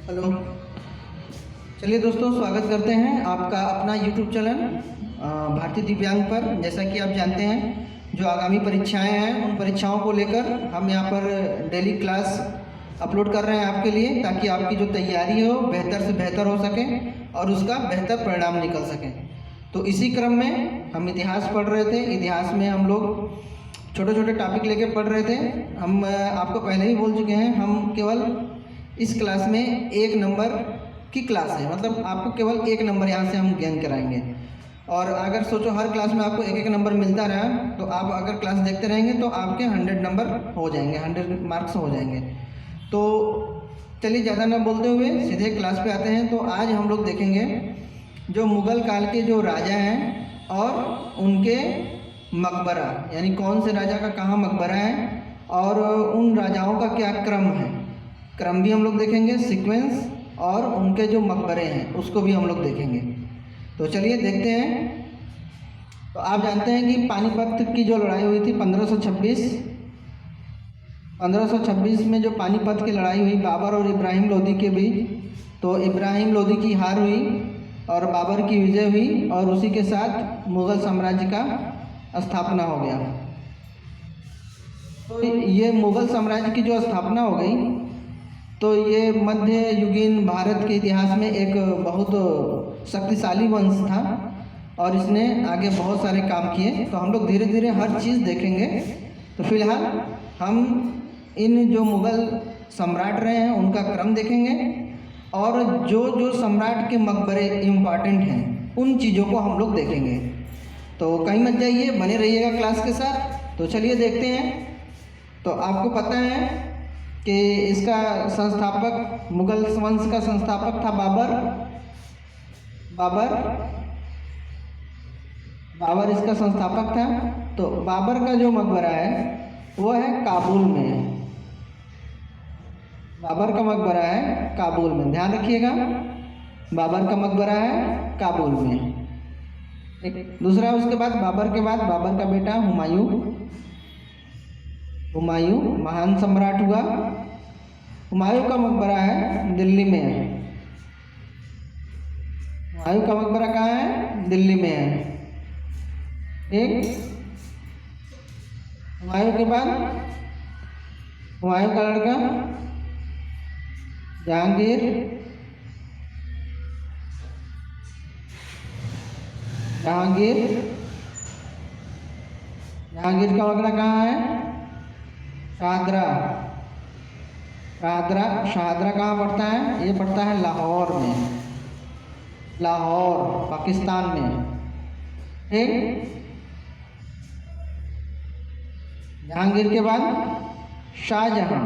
Hello. चलिए दोस्तों, स्वागत करते हैं आपका अपना यूट्यूब चैनल भारतीय दिव्यांग पर। जैसा कि आप जानते हैं, जो आगामी परीक्षाएं हैं उन परीक्षाओं को लेकर हम यहाँ पर डेली क्लास अपलोड कर रहे हैं आपके लिए, ताकि आपकी जो तैयारी हो बेहतर से बेहतर हो सके और उसका बेहतर परिणाम निकल सके। तो इसी क्रम में हम इतिहास पढ़ रहे थे। इतिहास में हम लोग छोटे छोटे टॉपिक लेके पढ़ रहे थे। हम आपको पहले ही बोल चुके हैं, हम केवल इस क्लास में 1 नंबर की क्लास है, मतलब आपको केवल 1 नंबर यहाँ से हम गेन कराएंगे। और अगर सोचो हर क्लास में आपको 1-1 नंबर मिलता रहा, तो आप अगर क्लास देखते रहेंगे तो आपके 100 नंबर हो जाएंगे, 100 मार्क्स हो जाएंगे। तो चलिए ज़्यादा ना बोलते हुए सीधे क्लास पे आते हैं। तो आज हम लोग देखेंगे जो मुग़ल काल के जो राजा हैं और उनके मकबरा, यानी कौन से राजा का कहाँ मकबरा है और उन राजाओं का क्या क्रम है। क्रम भी हम लोग देखेंगे, सीक्वेंस, और उनके जो मकबरे हैं उसको भी हम लोग देखेंगे। तो चलिए देखते हैं। तो आप जानते हैं कि पानीपत की जो लड़ाई हुई थी 1526 में जो पानीपत की लड़ाई हुई बाबर और इब्राहिम लोदी के बीच, तो इब्राहिम लोदी की हार हुई और बाबर की विजय हुई, और उसी के साथ मुग़ल साम्राज्य का स्थापना हो गया। तो ये मुग़ल साम्राज्य की जो स्थापना हो गई, तो ये मध्य युगीन भारत के इतिहास में एक बहुत शक्तिशाली वंश था और इसने आगे बहुत सारे काम किए। तो हम लोग धीरे धीरे हर चीज़ देखेंगे। तो फिलहाल हम इन जो मुग़ल सम्राट रहे हैं उनका क्रम देखेंगे, और जो जो सम्राट के मकबरे इम्पॉर्टेंट हैं उन चीज़ों को हम लोग देखेंगे। तो कहीं मत जाइए, बने रहिएगा क्लास के साथ। तो चलिए देखते हैं। तो आपको पता है कि इसका संस्थापक, मुग़ल वंश का संस्थापक था बाबर इसका संस्थापक था। तो बाबर का जो मकबरा है वो है काबुल में। बाबर का मकबरा है काबुल में, ध्यान रखिएगा। बाबर का मकबरा है काबुल में। एक दूसरा, उसके बाद बाबर के बाद बाबर का बेटा हुमायूं महान सम्राट हुआ। हुमायूं का मकबरा है दिल्ली में है। हुमायूं का मकबरा कहाँ है? दिल्ली में है। एक हुमायूं के बाद हुमायूं का लड़का जहांगीर का मकबरा कहाँ है? शाहदरा कहाँ पड़ता है? ये पड़ता है लाहौर में, लाहौर पाकिस्तान में। ठीक। जहांगीर के बाद शाहजहां,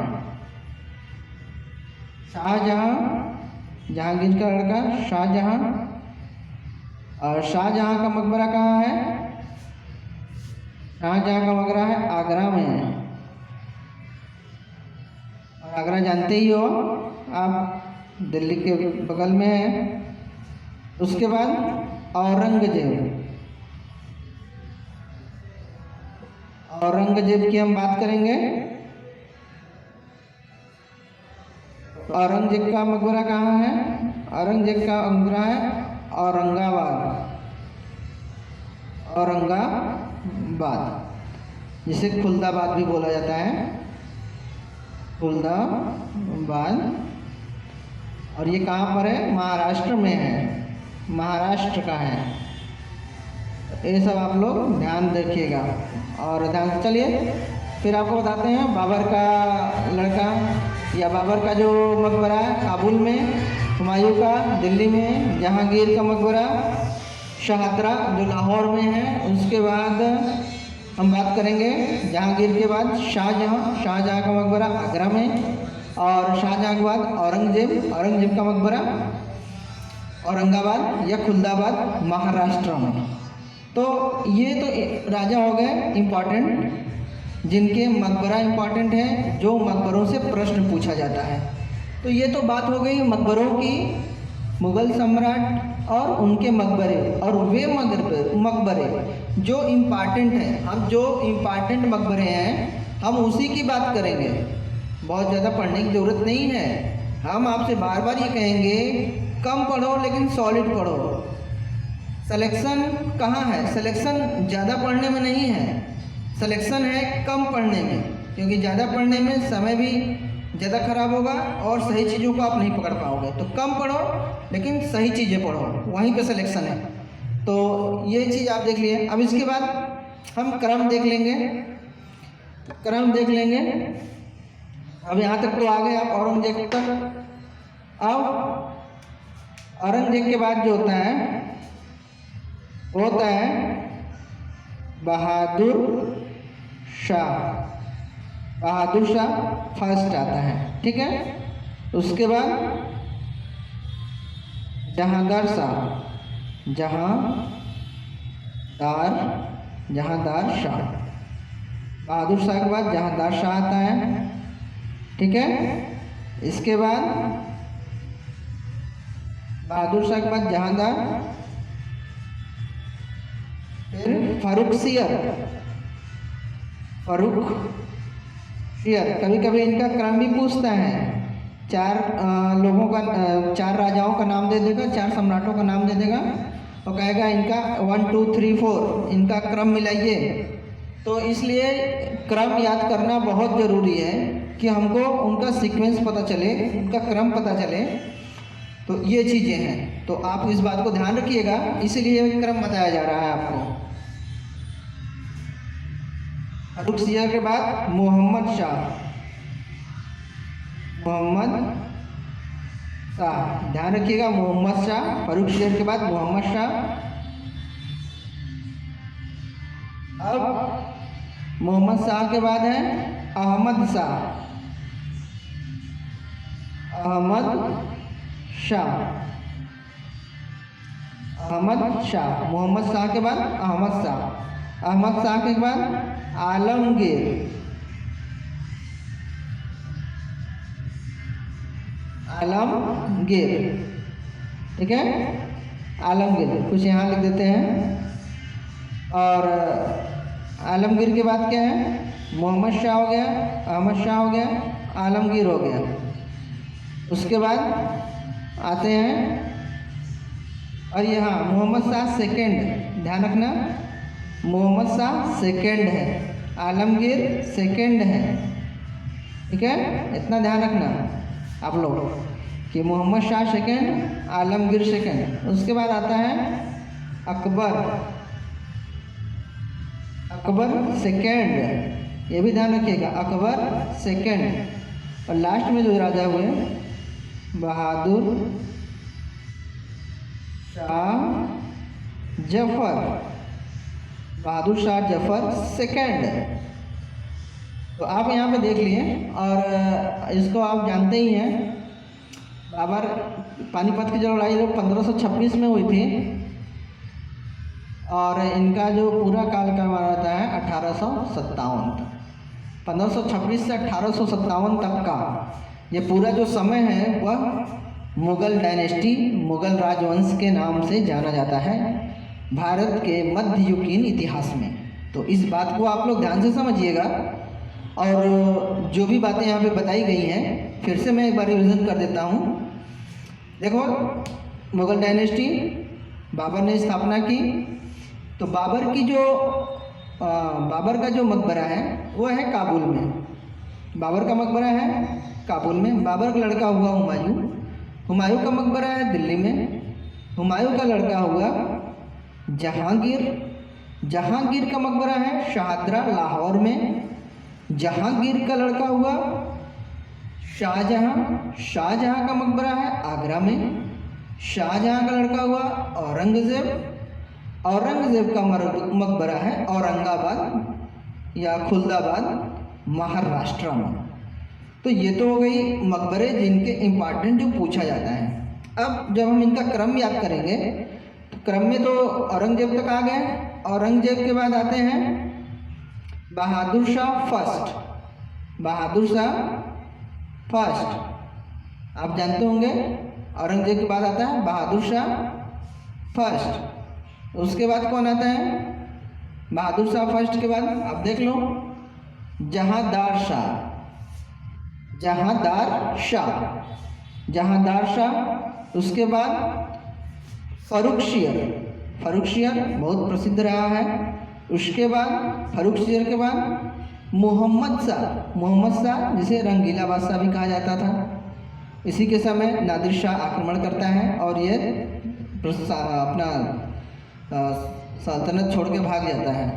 जहांगीर का लड़का शाहजहां। और शाहजहां का मकबरा कहाँ है? शाहजहां का मकबरा है आगरा में। और आगरा जानते ही हो आप, दिल्ली के बगल में है। उसके बाद औरंगजेब की हम बात करेंगे। औरंगजेब का मकबरा कहाँ है? औरंगजेब का मकबरा है औरंगाबाद, जिसे खुलदाबाद भी बोला जाता है, खुलदाबाद। और ये कहाँ पर है? महाराष्ट्र में है, महाराष्ट्र का है। ये सब आप लोग ध्यान रखिएगा और ध्यान से चलिए। फिर आपको बताते हैं बाबर का लड़का या बाबर का जो मकबरा है काबुल में, हुमायूं का दिल्ली में, जहांगीर का मकबरा शाहदरा जो लाहौर में है। उसके बाद हम बात करेंगे जहांगीर के बाद शाहजहां का मकबरा आगरा में, और शाहजहां के बाद औरंगजेब का मकबरा औरंगाबाद या खुलदाबाद महाराष्ट्र में। तो ये तो राजा हो गए इम्पॉर्टेंट, जिनके मकबरा इम्पॉर्टेंट है, जो मकबरों से प्रश्न पूछा जाता है। तो ये तो बात हो गई मकबरों की, मुग़ल सम्राट और उनके मकबरे, और वे मकबरे जो इम्पॉर्टेंट हैं। हम जो इम्पॉर्टेंट मकबरे हैं हम उसी की बात करेंगे, बहुत ज़्यादा पढ़ने की ज़रूरत नहीं है। हम आपसे बार बार ये कहेंगे कम पढ़ो लेकिन सॉलिड पढ़ो। सिलेक्शन कहाँ है? सिलेक्शन ज़्यादा पढ़ने में नहीं है, सिलेक्शन है कम पढ़ने में, क्योंकि ज़्यादा पढ़ने में समय भी ज़्यादा खराब होगा और सही चीज़ों को आप नहीं पकड़ पाओगे। तो कम पढ़ो लेकिन सही चीज़ें पढ़ो, वहीं पे सिलेक्शन है। तो ये चीज़ आप देख लिए। अब इसके बाद हम क्रम देख लेंगे, क्रम देख लेंगे। अब यहाँ तक तो आ गए आप औरंगजेब तक। अब औरंगजेब के बाद जो होता है वो होता है बहादुर शाह। बहादुर शाह फर्स्ट आता है, ठीक है। उसके बाद जहांदार शाह, जहांदार शाह। बहादुर शाह के बाद जहांदार शाह आता है, ठीक है। इसके बाद बहादुर शाह के बाद जहांदार, फिर फर्रुखसियर। कभी कभी इनका क्रम भी पूछता है। चार लोगों का, चार राजाओं का नाम दे देगा, चार सम्राटों का नाम दे देगा और कहेगा इनका 1 2 3 4 इनका क्रम मिलाइए। तो इसलिए क्रम याद करना बहुत ज़रूरी है कि हमको उनका सीक्वेंस पता चले, उनका क्रम पता चले। तो ये चीज़ें हैं, तो आप इस बात को ध्यान रखिएगा, इसीलिए क्रम बताया जा रहा है आपको। फर्रुखसियर के बाद मोहम्मद शाह। ध्यान रखिएगा, मोहम्मद शाह। फर्रुखसियर के बाद मोहम्मद शाह। अब मोहम्मद शाह के बाद है अहमद शाह। मोहम्मद शाह के बाद अहमद शाह। अहमद शाह के बाद आलमगीर। ठीक है, आलमगीर कुछ यहाँ लिख देते हैं। और आलमगीर के बाद क्या है? मोहम्मद शाह हो गया, अहमद शाह हो गया, आलमगीर हो गया। उसके बाद आते हैं, और यहाँ मोहम्मद शाह सेकंड, ध्यान रखना, मोहम्मद शाह सेकंड है, आलमगीर सेकंड है, ठीक है। इतना ध्यान रखना आप लोग कि मोहम्मद शाह सेकंड, आलमगीर सेकंड। उसके बाद आता है अकबर सेकंड, ये भी ध्यान रखिएगा, अकबर सेकंड। और लास्ट में जो राजा हुए बहादुर शाह जफर सेकंड। तो आप यहाँ पे देख लिए। और इसको आप जानते ही हैं, बाबर पानीपत की जो लड़ाई 1526 में हुई थी, और इनका जो पूरा काल का रहता है 1857 तक। 1526 से 1857 तक का ये पूरा जो समय है वह मुग़ल डायनेस्टी, मुग़ल राजवंश के नाम से जाना जाता है भारत के मध्ययुगीन इतिहास में। तो इस बात को आप लोग ध्यान से समझिएगा। और जो भी बातें यहाँ पे बताई गई हैं, फिर से मैं एक बार रिविज़न कर देता हूँ। देखो, मुग़ल डायनेस्टी बाबर ने स्थापना की। तो बाबर का जो मकबरा है वो है काबुल में। बाबर का मकबरा है काबुल में। बाबर का लड़का हुआ हुमायूं का मकबरा है दिल्ली में। हुमायूं का लड़का हुआ जहांगीर का मकबरा है शाहदरा लाहौर में। जहांगीर का लड़का हुआ शाहजहां का मकबरा है आगरा में। शाहजहां का लड़का हुआ औरंगज़ेब का मकबरा है औरंगाबाद या खुलदाबाद महाराष्ट्र में। तो ये तो हो गई मकबरे जिनके इम्पॉर्टेंट जो पूछा जाता है। अब जब हम इनका क्रम याद करेंगे तो क्रम में तो औरंगज़ेब तक आ गए। औरंगज़ेब के बाद आते हैं बहादुर शाह फर्स्ट। आप जानते होंगे औरंगज़ेब के बाद आता है बहादुर शाह फर्स्ट। उसके बाद कौन आता है? बहादुर शाह फर्स्ट के बाद आप देख लो जहांदार शाह। जहांदार शाह, उसके बाद फर्रुखशियर, फर्रुखशियर बहुत प्रसिद्ध रहा है। उसके बाद फर्रुखशियर के बाद मोहम्मद शाह, मोहम्मद शाह जिसे रंगीला बादशाह भी कहा जाता था। इसी के समय नादिर शाह आक्रमण करता है और ये अपना सल्तनत छोड़ के भाग जाता है।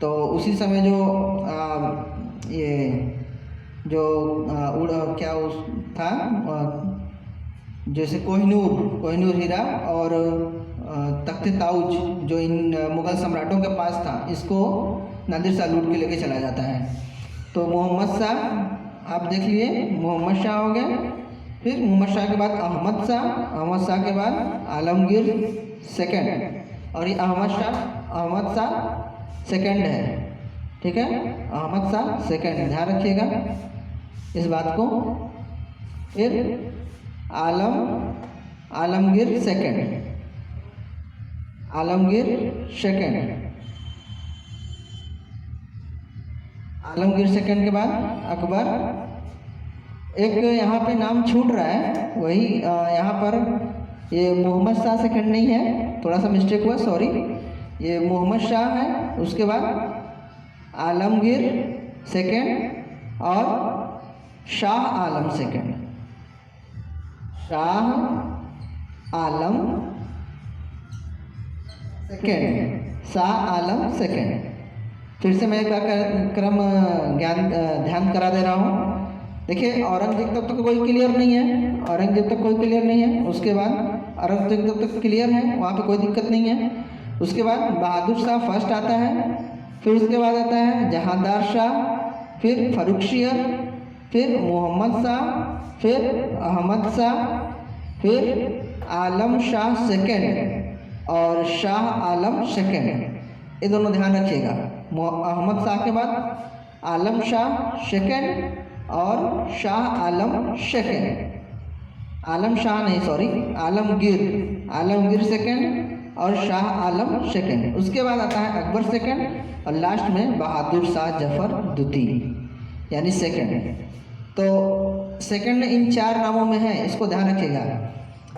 तो उसी समय ये जो क्या उस था जैसे कोहिनूर हीरा और तख्त ताउज जो इन मुग़ल सम्राटों के पास था, इसको नादिर शाह लूट के लेके चला जाता है। तो मोहम्मद शाह आप देख लिए, मोहम्मद शाह हो गए। फिर मोहम्मद शाह के बाद अहमद शाह के बाद आलमगीर सेकंड, और ये अहमद शाह सेकंड है, ठीक है, अहमद शाह सेकंड, ध्यान रखिएगा इस बात को। फिर आलमगीर सेकंड, आलमगीर सेकंड के बाद अकबर। एक यहाँ पे नाम छूट रहा है, वही यहाँ पर ये मोहम्मद शाह सेकंड नहीं है, थोड़ा सा मिस्टेक हुआ, सॉरी। ये मोहम्मद शाह है, उसके बाद आलमगीर सेकंड और शाह आलम सेकंड, शाह आलम सेकंड। फिर से मैं क्रम ध्यान करा दे रहा हूँ। देखिए औरंगजेब तक तो कोई क्लियर नहीं है, औरंगजेब तक कोई क्लियर नहीं है। उसके बाद औरंगजेब तक क्लियर है, वहाँ पे कोई दिक्कत नहीं है। उसके बाद बहादुर शाह फर्स्ट आता है, फिर उसके बाद आता है जहांदार शाह, फिर फर्रुखशियर, फिर मोहम्मद शाह, फिर अहमद शाह, फिर आलम शाह सेकंड और शाह आलम सेकंड। ये दोनों ध्यान रखिएगा। अहमद शाह के बाद आलम शाह सेकंड और शाह आलम सेकंड, आलमगीर सेकंड और शाह आलम सेकंड। उसके बाद आता है अकबर सेकंड और लास्ट में बहादुर शाह जफर द्वितीय यानी सेकंड। तो सेकंड इन 4 नामों में है, इसको ध्यान रखिएगा।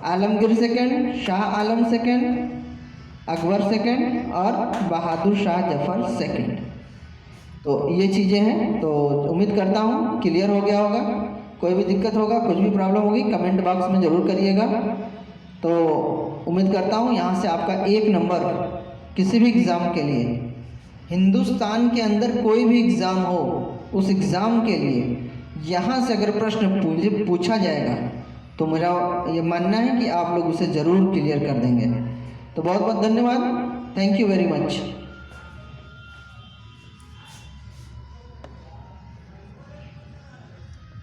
Alamgir second, Shah Alam second, Akbar second और बहादुर शाह जफर सेकंड। तो ये चीज़ें हैं। तो उम्मीद करता हूँ क्लियर हो गया होगा। कोई भी दिक्कत होगा, कुछ भी प्रॉब्लम होगी, कमेंट बॉक्स में ज़रूर करिएगा। तो उम्मीद करता हूँ यहाँ से आपका 1 नंबर किसी भी एग्ज़ाम के लिए, हिंदुस्तान के अंदर कोई भी एग्ज़ाम हो, उस एग्ज़ाम के लिए यहाँ से अगर प्रश्न पूछा जाएगा तो मेरा ये मानना है कि आप लोग उसे ज़रूर क्लियर कर देंगे। तो बहुत बहुत धन्यवाद, थैंक यू वेरी मच।